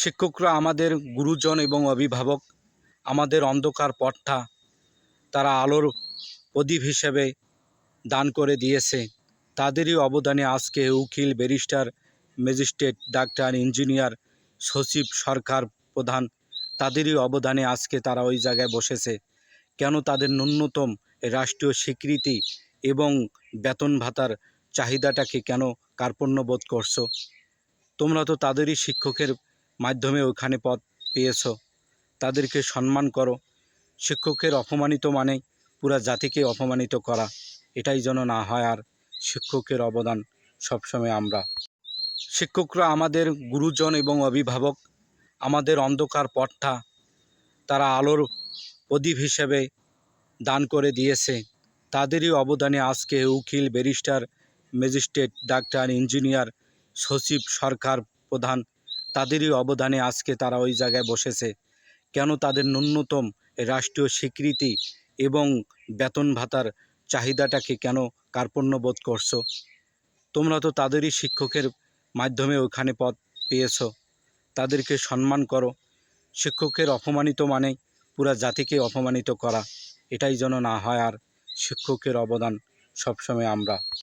শিক্ষকরা আমাদের গুরুজন এবং অভিভাবক। আমাদের অন্ধকার পথটা তারা আলোর প্রদীপ হিসেবে দান করে দিয়েছে। তাদেরই অবদানে আজকে উকিল, ব্যারিস্টার, ম্যাজিস্ট্রেট, ডাক্তার, ইঞ্জিনিয়ার, সচিব, সরকার প্রধান, তাদেরই অবদানে আজকে তারা ওই জায়গায় বসেছে। কেন তাদের ন্যূনতম রাষ্ট্রীয় স্বীকৃতি এবং বেতন ভাতার চাহিদাটাকে কেন কার্পণ্য বোধ করছো? তোমরা তো তাদেরই শিক্ষকের মাধ্যমে ওখানে পদ পেয়েছো, তাদেরকে সম্মান করো। শিক্ষকের অপমানিত মানে পুরা জাতিকে অপমানিত করা, এটাই যেন না হয়। আর শিক্ষকের অবদান সবসময় আমরা। শিক্ষকরা আমাদের গুরুজন এবং অভিভাবক। আমাদের অন্ধকার পথটা তারা আলোর প্রদীপ হিসেবে দান করে দিয়েছে। তাদেরই অবদানে আজকে উকিল, ব্যারিস্টার, ম্যাজিস্ট্রেট, ডাক্তার, ইঞ্জিনিয়ার, সচিব, সরকার প্রধান, তাদেরই অবদানে আজকে তারা ওই জায়গায় বসেছে। কেন তাদের ন্যূনতম রাষ্ট্রীয় স্বীকৃতি এবং বেতন ভাতার চাহিদাটাকে কেন কার্পণ্য বোধ করছো? তোমরা তো তাদেরই শিক্ষকের মাধ্যমে ওখানে পদ পেয়েছো, তাদেরকে সম্মান করো। শিক্ষকের অপমানিত মানে পুরা জাতিকে অপমানিত করা, এটাই যেন না হয়। আর শিক্ষকের অবদান সবসময় আমরা।